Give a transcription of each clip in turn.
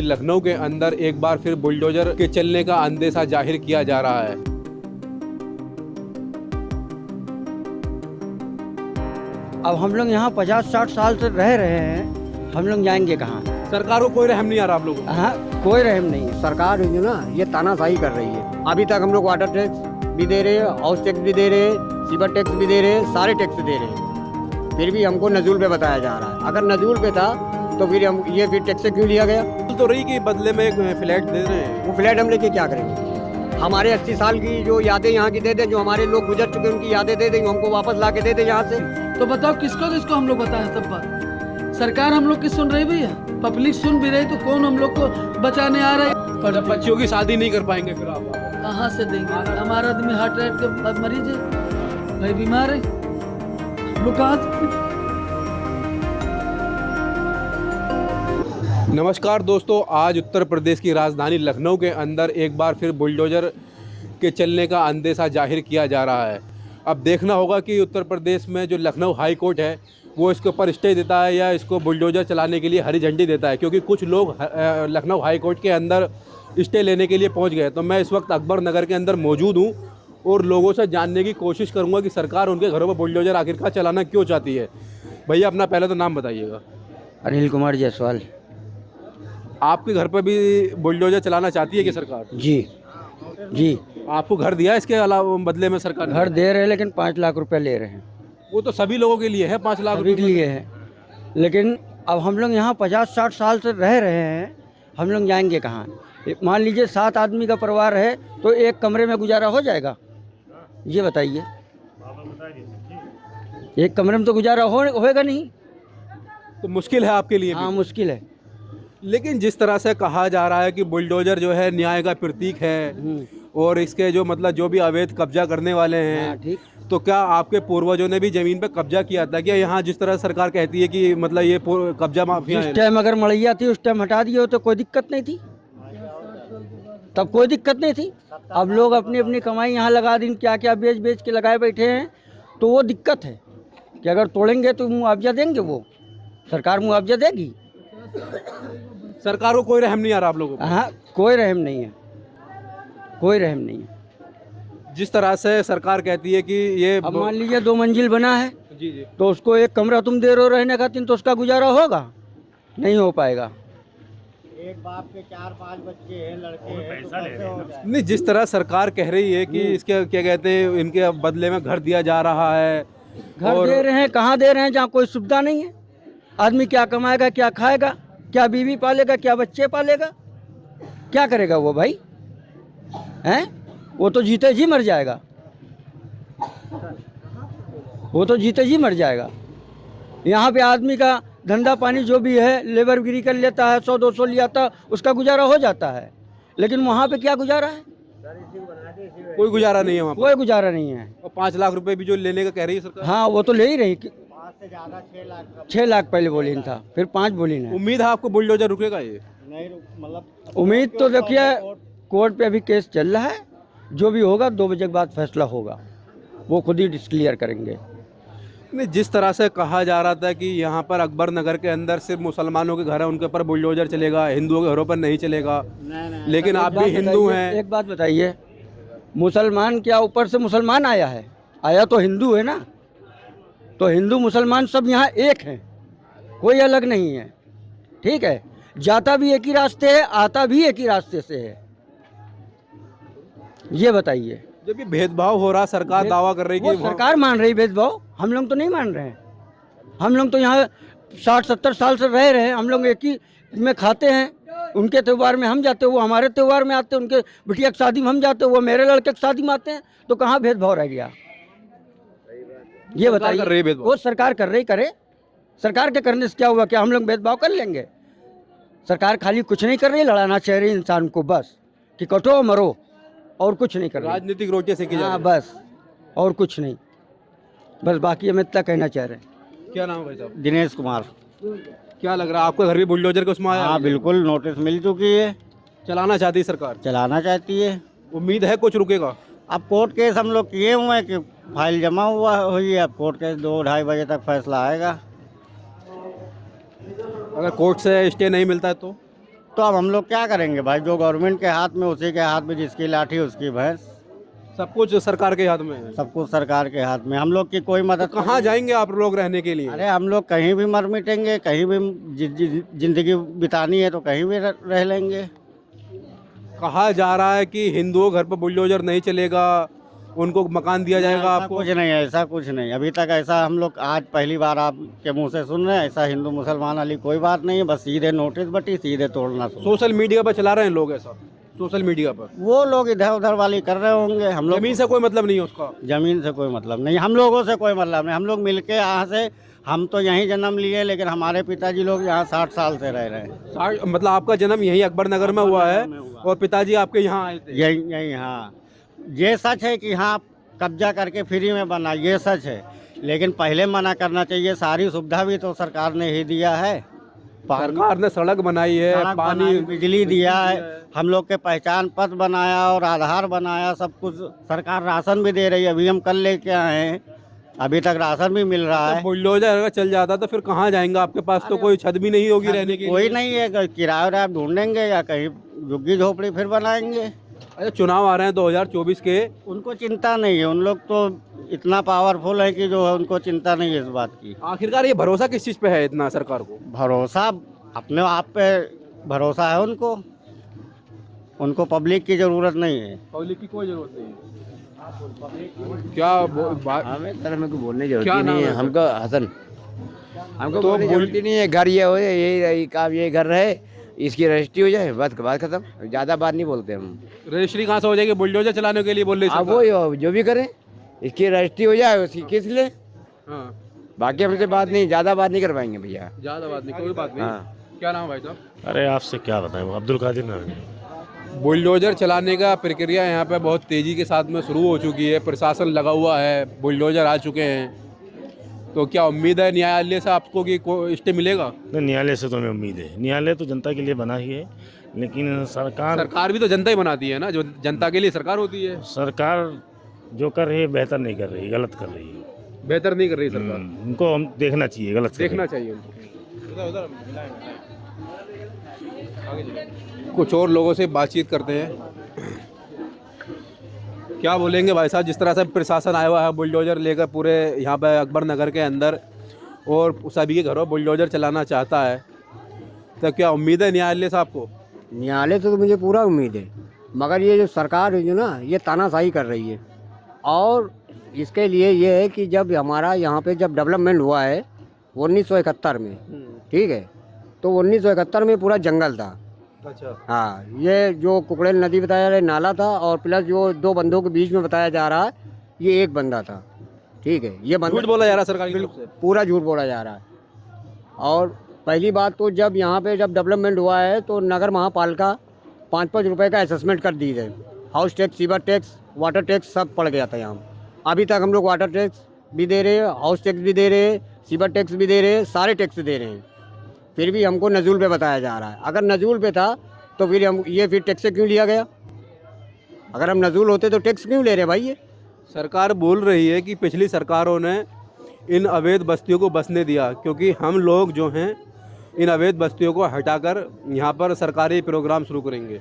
लखनऊ के अंदर एक बार फिर बुलडोजर के चलने का अंदेशा जाहिर किया जा रहा है। अब हम लोग यहाँ 50-60 साल से रह रहे हैं, हम लोग जाएंगे कहाँ? सरकार को कोई रहम नहीं आ रहा आप लोगों को? हाँ, कोई रहम नहीं। सरकार जो ना ये तानाशाही कर रही है। अभी तक हम लोग वाटर टैक्स भी दे रहे हैं, हाउस टैक्स भी दे रहे हैं, सीवर टैक्स भी दे रहे हैं, सारे टैक्स दे रहे हैं, फिर भी हमको नजूल पे बताया जा रहा है। अगर नजूल पे था तो फिर हम ये फिर टैक्स से क्यों लिया गया? तो रही कि बदले में एक फ्लैट दे रहे हैं। वो फ्लैट हम लेके क्या करेंगे? हमारे 80 साल की जो यादें यहाँ की दे दे, जो हमारे लोग गुजर चुके उनकी यादें दे दे, हमको वापस ला के दे दे यहाँ से। तो बताओ किसको हम लोग बताएं सब बात? सरकार हम लोग की सुन रही भैया, पब्लिक सुन भी रही, तो कौन हम लोग को बचाने आ रहे? पर बच्चियों की शादी नहीं कर पाएंगे फिर आप? कहाँ से देंगे? हमारा आदमी हार्ट अटैक के मरीज है, भाई बीमार है, लोग कहाँ? नमस्कार दोस्तों, आज उत्तर प्रदेश की राजधानी लखनऊ के अंदर एक बार फिर बुलडोजर के चलने का अंदेशा जाहिर किया जा रहा है। अब देखना होगा कि उत्तर प्रदेश में जो लखनऊ हाई कोर्ट है वो इसके ऊपर स्टे देता है या इसको बुलडोजर चलाने के लिए हरी झंडी देता है, क्योंकि कुछ लोग लखनऊ हाई कोर्ट के अंदर स्टे लेने के लिए पहुंच गए। तो मैं इस वक्त अकबर नगर के अंदर मौजूद हूं और लोगों से जानने की कोशिश करूंगा कि सरकार उनके घरों पर बुलडोजर आखिरकार चलाना क्यों चाहती है। भैया अपना पहले तो नाम बताइएगा। अनिल कुमार जायसवाल। आपके घर पर भी बुलडोजर चलाना चाहती है कि सरकार? जी। आपको घर दिया इसके अलावा बदले में सरकार? घर दे रहे हैं लेकिन 5 लाख रुपए ले रहे हैं। वो तो सभी लोगों के लिए है, 5 लाख सभी के लिए है, लेकिन अब हम लोग यहाँ 50-60 साल से रह रहे हैं, हम लोग जाएंगे कहाँ? मान लीजिए 7 आदमी का परिवार है तो एक कमरे में गुजारा हो जाएगा? ये बताइए, एक कमरे में तो गुजारा होएगा नहीं। तो मुश्किल है आपके लिए भी। हाँ, मुश्किल है। लेकिन जिस तरह से कहा जा रहा है कि बुलडोजर जो है न्याय का प्रतीक है और इसके जो मतलब जो भी अवैध कब्जा करने वाले हैं, हाँ, ठीक। तो क्या आपके पूर्वजों ने भी जमीन पे कब्जा किया था क्या? यहाँ जिस तरह सरकार कहती है कि मतलब ये कब्जा माफिया जिस टाइम अगर मड़ैया थी उस टाइम हटा दिए हो तो कोई दिक्कत नहीं थी, तब कोई दिक्कत नहीं थी। अब लोग अपनी अपनी कमाई यहाँ लगा दी, क्या क्या बेच बेच के लगाए बैठे हैं, तो वो दिक्कत है कि अगर तोड़ेंगे तो मुआवजा देंगे, वो सरकार मुआवजा देगी। सरकार को कोई रहम नहीं आ रहा आप लोगों को? हाँ, कोई रहम नहीं है, कोई रहम नहीं है। जिस तरह से सरकार कहती है कि ये अब मान लीजिए 2 मंजिल बना है जी तो उसको एक कमरा तुम दे रहे हो रहने खातिर, तो उसका गुजारा होगा? नहीं हो पाएगा। एक बाप के 4-5 बच्चे हैं, लड़के हैं, नहीं, जिस तरह सरकार कह रही है कि इसके क्या कहते हैं इनके बदले में घर दिया जा रहा है। घर दे रहे हैं, कहाँ दे रहे हैं? जहाँ कोई सुविधा नहीं है। आदमी क्या कमाएगा, क्या खाएगा, क्या बीवी पालेगा, क्या बच्चे पालेगा, क्या करेगा वो भाई? हैं? वो तो जीते जी मर जाएगा, वो तो जीते जी मर जाएगा। यहाँ पे आदमी का धंधा पानी जो भी है लेबरगिरी कर लेता है, 100-200 लिया था उसका गुजारा हो जाता है, लेकिन वहाँ पे क्या गुजारा है? कोई गुजारा नहीं है वहाँ पर। कोई गुजारा नहीं है। और 5 लाख रुपए भी जो लेने का कह रही है सरकार। हाँ, वो तो ले ही रही। 6 लाख पहले बोली था, फिर 5 बोली ना। उम्मीद है आपको बुलडोजर रुकेगा ये? नहीं, मतलब उम्मीद तो देखिए, कोर्ट पे अभी केस चल रहा है, जो भी होगा 2 बजे के बाद फैसला होगा, वो खुद ही डिस्क्लियर करेंगे। नहीं, जिस तरह से कहा जा रहा था कि यहाँ पर अकबर नगर के अंदर सिर्फ मुसलमानों के घर है उनके ऊपर बुलडोजर चलेगा, हिंदुओं के घरों पर नहीं चलेगा। लेकिन आप भी हिंदू हैं। एक बात बताइए, मुसलमान क्या ऊपर से मुसलमान आया है? आया तो हिंदू है ना। तो हिंदू मुसलमान सब यहाँ एक हैं, कोई अलग नहीं है, ठीक है? जाता भी एक ही रास्ते है, आता भी एक ही रास्ते से है। ये बताइए, जब भी भेदभाव हो रहा, सरकार दावा कर रही है कि सरकार मान रही भेदभाव, हम लोग तो नहीं मान रहे हैं। हम लोग तो यहाँ 60-70 साल से रह रहे हैं, हम लोग एक ही में खाते हैं। उनके त्यौहार में हम जाते हैं, वो हमारे त्यौहार में आते हैं, उनके बिटिया की शादी में हम जाते हैं, वो मेरे लड़के की शादी में आते हैं, तो कहाँ भेदभाव रह गया? ये बताइए। वो सरकार कर रही, करे। सरकार के करने से क्या हुआ? क्या हम लोग भेदभाव कर लेंगे? सरकार खाली कुछ नहीं कर रही, लड़ाना चाह रही इंसान को बस, कि कटो मरो, और कुछ नहीं कर रही। राजनीतिक रोटियां सेकी जा रही हाँ, बस, और कुछ नहीं, बस। बाकी हम इतना कहना चाह रहे हैं। क्या नाम है भाई साहब? दिनेश कुमार। क्या लग रहा है आपका घर भी बुलडोजर के उसमें आया? हाँ, बिल्कुल, नोटिस मिल चुकी है। चलाना चाहती है सरकार? चलाना चाहती है। उम्मीद है कुछ रुकेगा? अब कोर्ट केस हम लोग किए हुए हैं कि फाइल जमा हुई है, अब कोर्ट केस 2-2:30 बजे तक फैसला आएगा। अगर कोर्ट से स्टे नहीं मिलता है तो? तो अब हम लोग क्या करेंगे भाई, जो गवर्नमेंट के हाथ में, उसी के हाथ में, जिसकी लाठी उसकी भैंस, सब कुछ सरकार के हाथ में है। सब कुछ सरकार के हाथ में। हम लोग की कोई मदद कहाँ जाएंगे आप लोग रहने के लिए? अरे हम लोग कहीं भी मर मिटेंगे, कहीं भी जिंदगी बितानी है तो कहीं भी रह लेंगे। कहा जा रहा है कि हिंदुओं घर पर बुलडोजर नहीं चलेगा, उनको मकान दिया जाएगा ऐसा आपको। कुछ नहीं है, ऐसा कुछ नहीं। अभी तक ऐसा हम लोग आज पहली बार आपके मुंह से सुन रहे हैं। ऐसा हिंदू मुसलमान वाली कोई बात नहीं है, बस सीधे नोटिस बटी, सीधे तोड़ना। सोशल मीडिया पर चला रहे हैं लोग ऐसा, सोशल मीडिया पर। वो लोग इधर उधर वाली कर रहे होंगे। हम लोग जमीन से कोई मतलब नहीं है उसका। जमीन से कोई मतलब नहीं, हम लोगों से कोई मतलब नहीं। हम लोग मिलके यहाँ से, हम तो यहीं जन्म लिए, लेकिन हमारे पिताजी लोग यहाँ 60 साल से रह रहे हैं। मतलब आपका जन्म यहीं अकबर नगर में हुआ है और पिताजी आपके यहाँ आए थे? यही यही हाँ, ये सच है कि हाँ कब्जा करके फ्री में बना, ये सच है, लेकिन पहले मना करना चाहिए। सारी सुविधा भी तो सरकार ने ही दिया है। सरकार ने सड़क बनाई है, सड़क पानी, बनाई, बिजली दिया है, हम लोग के पहचान पत्र बनाया और आधार बनाया, सब कुछ। सरकार राशन भी दे रही है, अभी हम कल लेके आए हैं, अभी तक राशन भी मिल रहा है। बुलडोजर अगर चल जाता तो फिर कहाँ जाएंगे? आपके पास तो कोई छत भी नहीं होगी रहने की। कोई नहीं है, किराया उराया ढूंढेंगे या कहीं झुग्गी झोपड़ी फिर बनाएंगे। अरे चुनाव आ रहे हैं 2024 के। उनको चिंता नहीं है, उन लोग तो इतना पावरफुल है कि जो है उनको चिंता नहीं है इस बात की। आखिरकार ये भरोसा किस चीज़ पे है इतना सरकार को? भरोसा अपने आप पे भरोसा है उनको। उनको पब्लिक की जरूरत नहीं है। पब्लिक की कोई जरूरत नहीं है। क्या हमें तरह में को बोलने की क्या जरूरत नाम नहीं है। है हमको हसन, हमको तो बोलने की जरूरत ही नहीं है। घर ये हो, ये काम, ये घर रहे, इसकी रजिस्ट्री हो जाए, बात खत्म। ज़्यादा बात नहीं बोलते हम। रजिस्ट्री कहाँ से हो जाएगी? बुलडोजर चलाने के लिए बोल रही अब सरकार। वो जो भी करें, इसकी रजिस्ट्री हो जाए, उसकी किस ले, हाँ, बाकी हमसे बात नहीं, ज़्यादा बात नहीं कर पाएंगे भैया। ज़्यादा बात नहीं, कोई बात नहीं। हाँ। क्या नाम है भाई साहब? अरे आपसे क्या बताएं, अब्दुल कादिर नाम है। बुलडोजर चलाने का प्रक्रिया यहाँ पे बहुत तेज़ी के साथ में शुरू हो चुकी है। प्रशासन लगा हुआ है, बुलडोजर आ चुके हैं। तो क्या उम्मीद है न्यायालय से आपको कि स्टे मिलेगा? नहीं, न्यायालय से तो हमें उम्मीद है। न्यायालय तो जनता के लिए बना ही है, लेकिन सरकार भी तो जनता ही बनाती है ना, जो जनता के लिए सरकार होती है। सरकार जो कर रही है बेहतर नहीं कर रही, गलत कर रही है। बेहतर नहीं कर रही सरकार। उनको हम देखना चाहिए, गलत कर रही है। देखना चाहिए उनको। कुछ और लोगों से बातचीत करते हैं। क्या बोलेंगे भाई साहब? जिस तरह से प्रशासन आया हुआ है बुलडोजर लेकर पूरे यहाँ पे अकबर नगर के अंदर, और सभी के घरों बुलडोजर चलाना चाहता है, तो क्या उम्मीद है न्यायालय से आपको? न्यायालय से तो मुझे पूरा उम्मीद है, मगर ये जो सरकार है जो ना, ये तानाशाही कर रही है। और इसके लिए ये है कि जब हमारा यहाँ पे जब डेवलपमेंट हुआ है 1971 में, ठीक है, तो 1971 में पूरा जंगल था। अच्छा। हाँ, ये जो कुकड़ेल नदी बताया जा रहा है नाला था, और प्लस जो दो बंदों के बीच में बताया जा रहा है ये एक बंदा था, ठीक है। ये बंदा झूठ बोला जा रहा है सरकार की तरफ से। पूरा झूठ बोला जा रहा है। और पहली बात तो जब यहाँ पे जब डेवलपमेंट हुआ है तो नगर महापालिका 5-5 रुपए का असेसमेंट कर दी है। House tax, sewer tax, water tax सब पड़ गया था यहाँ। अभी तक हम लोग वाटर टैक्स भी दे रहे हैं, हाउस टैक्स भी दे रहे हैं, सीवर टैक्स भी दे रहे हैं, सारे टैक्स दे रहे हैं, फिर भी हमको नजूल पे बताया जा रहा है। अगर नजूल पे था तो फिर हम ये फिर टैक्स क्यों लिया गया? अगर हम नजूल होते तो टैक्स क्यों ले रहे भाई? ये सरकार बोल रही है कि पिछली सरकारों ने इन अवैध बस्तियों को बसने दिया, क्योंकि हम लोग जो हैं इन अवैध बस्तियों को हटाकर यहाँ पर सरकारी प्रोग्राम शुरू करेंगे।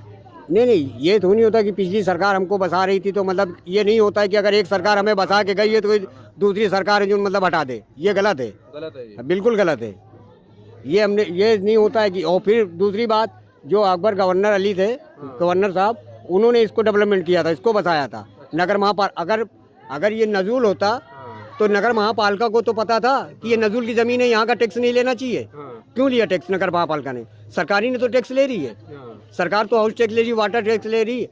नहीं, ये तो नहीं होता कि पिछली सरकार हमको बसा रही थी तो मतलब ये नहीं होता है कि अगर एक सरकार हमें बसा के गई है तो दूसरी सरकार है जो मतलब हटा दे। ये गलत है, गलत है ये। बिल्कुल गलत है। ये नहीं होता है कि, और फिर दूसरी बात, जो अकबर गवर्नर अली थे, गवर्नर साहब, उन्होंने इसको डेवलपमेंट किया था, इसको बसाया था। नगर महापालिका, अगर ये नजूल होता तो नगर महापालिका को तो पता था कि ये नजूल की जमीन है, यहाँ का टैक्स नहीं लेना चाहिए। क्यों लिया टैक्स नगर महापालिका ने? सरकारी ने तो टैक्स ले रही है, सरकार तो हाउस टैक्स ले रही, वाटर टैक्स ले रही है,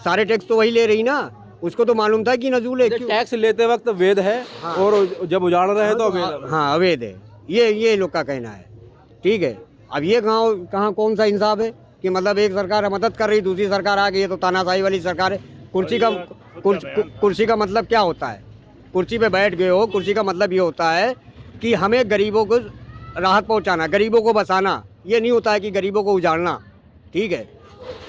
सारे टैक्स तो वही ले रही ना। उसको तो मालूम था कि नजूल है। टैक्स लेते वक्त वैध है, और जब उजाड़ रहे हैं तो अवैध है। हाँ, अवैध है, ये लोग का कहना है, ठीक है। अब ये कहाँ कौन सा इंसाफ है कि मतलब एक सरकार मदद कर रही, दूसरी सरकार आ गई, ये तो तानाशाही वाली सरकार है। कुर्सी का मतलब क्या होता है? कुर्सी पे बैठ गए हो, कुर्सी का मतलब ये होता है कि हमें गरीबों को राहत पहुंचाना, गरीबों को बसाना। ये नहीं होता है कि गरीबों को उजाड़ना, ठीक है।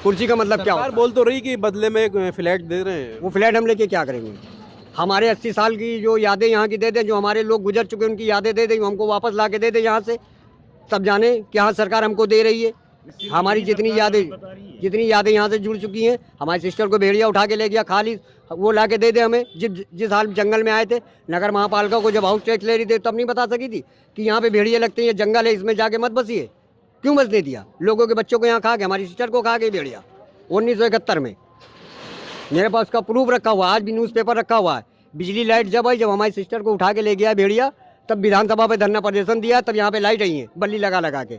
कुर्सी का मतलब क्या होता है? बोल तो रही कि बदले में एक फ्लैट दे रहे हैं। वो फ्लैट हम लेके क्या करेंगे? हमारे 80 साल की जो यादें यहाँ की दे दें, जो हमारे लोग गुजर चुके उनकी यादें दे दें, हमको वापस ला के दे दें यहाँ से, तब जाने कि हाँ सरकार हमको दे रही है। हमारी जितनी यादें यहाँ से जुड़ चुकी हैं। हमारी सिस्टर को भेड़िया उठा के ले गया, खाली वो ला के दे दे हमें। जिस हाल जंगल में आए थे, नगर महापालिका को जब हाउस टैक्स ले रही थी तब नहीं बता सकी थी कि यहाँ पे भेड़िया लगते हैं, ये जंगल है, इसमें जाके मत बसिए। क्यों बसने दिया? लोगों के बच्चों को यहाँ खा के, हमारी सिस्टर को खा के भेड़िया 1971 में। मेरे पास उसका प्रूफ रखा हुआ, आज भी न्यूज़पेपर रखा हुआ है। बिजली लाइट जब आई, जब हमारी सिस्टर को उठा के ले गया भेड़िया, तब विधानसभा पे धरना प्रदर्शन दिया, तब यहाँ पे लाइट आई है बल्ली लगा लगा के।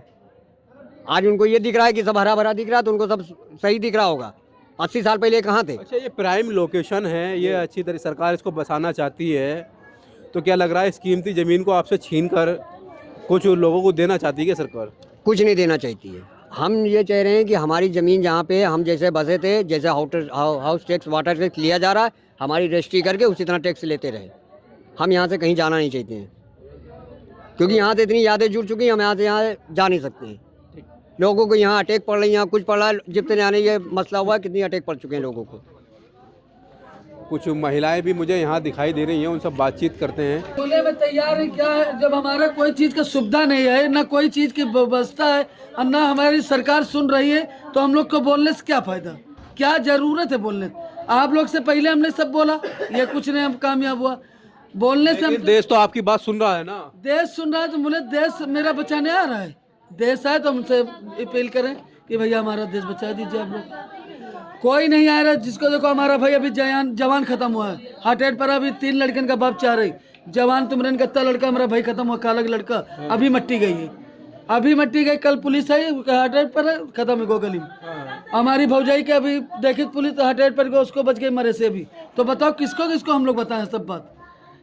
आज उनको ये दिख रहा है कि सब हरा भरा दिख रहा है, तो उनको सब सही दिख रहा होगा। 80 साल पहले कहाँ थे? अच्छा, ये प्राइम लोकेशन है, ये अच्छी तरह सरकार इसको बसाना चाहती है, तो क्या लग रहा है इस कीमती ज़मीन को आपसे छीन कर कुछ लोगों को देना चाहती है क्या सरकार? कुछ नहीं देना चाहती है। हम ये चाह रहे हैं कि हमारी ज़मीन जहाँ पे हम जैसे बसे थे, जैसे हाउस टैक्स, वाटर टैक्स लिया जा रहा है, हमारी रजिस्ट्री करके उसी तरह टैक्स लेते रहे। हम यहाँ से कहीं जाना नहीं चाहते हैं, क्योंकि यहाँ से इतनी यादें जुड़ चुकी हैं, हम यहाँ से यहाँ जा नहीं सकते हैं। लोगों को यहाँ अटैक पड़ रही है, यहाँ कुछ पड़ रहा है, जितने जाने ये मसला हुआ है, कितनी अटैक पड़ चुके हैं लोगों को। कुछ महिलाएं भी मुझे यहाँ दिखाई दे रही हैं, उनसे बातचीत करते हैं। बोले में तैयार है क्या है, जब हमारा कोई चीज़ का सुविधा नहीं है, ना कोई चीज़ की व्यवस्था है, और ना हमारी सरकार सुन रही है, तो हम लोग को बोलने से क्या फ़ायदा, क्या ज़रूरत है बोलने? आप लोग से पहले हमने सब बोला, ये कुछ नहीं हम कामयाब हुआ बोलने से। हम देश तो आपकी बात सुन रहा है ना? देश सुन रहा है, तो बोले देश मेरा बचाने आ रहा है। देश आए तो हमसे अपील करें कि भैया हमारा देश बचा दीजिए आप लोग। कोई नहीं आ रहा, जिसको देखो हमारा भाई अभी जवान खत्म हुआ है, हार्ट अटैक पर अभी 3 लड़कन का बाप चाह रही, जवान तुमरन कत्ता लड़का हमारा भाई खत्म हुआ, काला लड़का अभी मट्टी गई है, अभी मट्टी गई। कल पुलिस आई, हार्ट अटैक पर खत्म है गोगली में। हमारी भौजाई के अभी देखी पुलिस हार्ट अटैक पर, उसको बच गई मरे से भी। तो बताओ किसको हम लोग बताएं सब बात?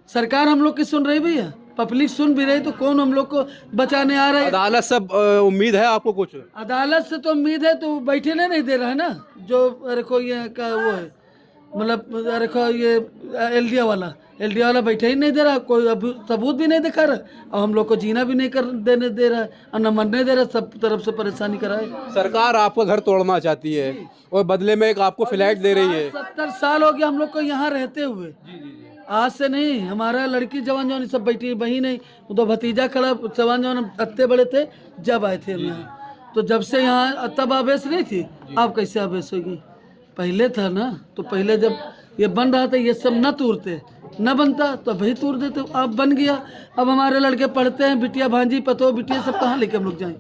सरकार हम लोग की सुन रही भैया, पब्लिक सुन भी रही, तो कौन हम लोग को बचाने आ रहा है? अदालत से उम्मीद है आपको कुछ? अदालत से तो उम्मीद है, तो बैठे नहीं दे रहा है ना। जो अरे को ये का वो है, मतलब अरे को ये एलडीए वाला बैठे ही नहीं दे रहा, कोई अभी सबूत भी नहीं दिखा रहा, और हम लोग को जीना भी नहीं देने दे रहा है, और न मरने दे रहा, सब तरफ से परेशानी कराए। सरकार आपका घर तोड़ना चाहती है और बदले में एक आपको फ्लैट दे रही है। 70 साल हो गया हम लोग को यहाँ रहते हुए। आज से नहीं, हमारा लड़की जवान सब बैठी, वही नहीं, वो तो भतीजा खड़ा, जवान अत्ते बड़े थे जब आए थे हम यहाँ। तो जब से यहाँ तब आवेश नहीं थी, अब कैसे आवेश होगी? पहले था ना, तो पहले जब ये बन रहा था ये सब न तोड़ते, न बनता तो भाई तोड़ देते, अब बन गया। अब हमारे लड़के पढ़ते हैं, बिटिया भांजी पतो बिटिया सब कहाँ लेके हम लोग जाएं?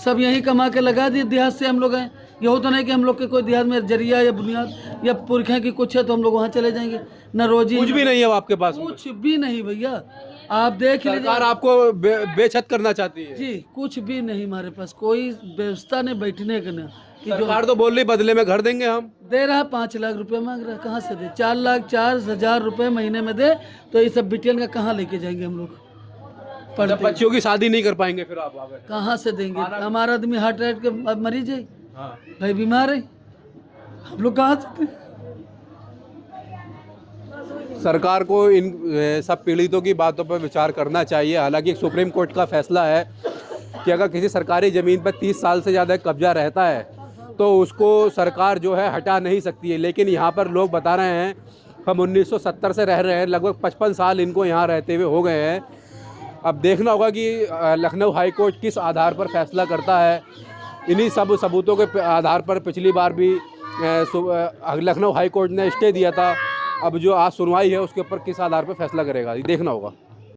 सब यहीं कमा के लगा दिए, देहात से हम लोग आए। ये हो तो नहीं कि हम लोग के कोई देहात में जरिया या बुनियाद या पुरखे की कुछ है तो हम लोग वहाँ चले जाएंगे, न रोजी कुछ भी नहीं है आपके पास? कुछ भी नहीं भैया, आप देख लीजिए। सरकार आपको बेछत करना चाहती है जी, कुछ भी नहीं हमारे पास, कोई व्यवस्था नहीं बैठने का ना। कि जो सरकार तो बोल रही बदले में घर देंगे हम, दे रहा है 5 लाख रुपए मांग रहा है, कहाँ से दे? 4,04,000 रुपए महीने में दे, तो ये सब बिटियन का कहाँ लेके जाएंगे हम लोग? जब बच्चियों की शादी नहीं कर पाएंगे फिर आप आगे कहाँ से देंगे? हमारा आदमी हार्ट अटैक के मरीज है, भाई बीमार है, हम लोग कहाँ से? सरकार को इन सब पीड़ितों की बातों पर विचार करना चाहिए। हालांकि एक सुप्रीम कोर्ट का फैसला है कि अगर किसी सरकारी ज़मीन पर 30 साल से ज़्यादा कब्जा रहता है तो उसको सरकार जो है हटा नहीं सकती है। लेकिन यहाँ पर लोग बता रहे हैं हम 1970 से रह रहे हैं, लगभग 55 साल इनको यहाँ रहते हुए हो गए हैं। अब देखना होगा कि लखनऊ हाई कोर्ट किस आधार पर फैसला करता है। इन्हीं सब सबूतों के आधार पर पिछली बार भी लखनऊ हाई कोर्ट ने स्टे दिया था। अब जो आज सुनवाई है उसके ऊपर किस आधार पर फैसला करेगा ये देखना होगा।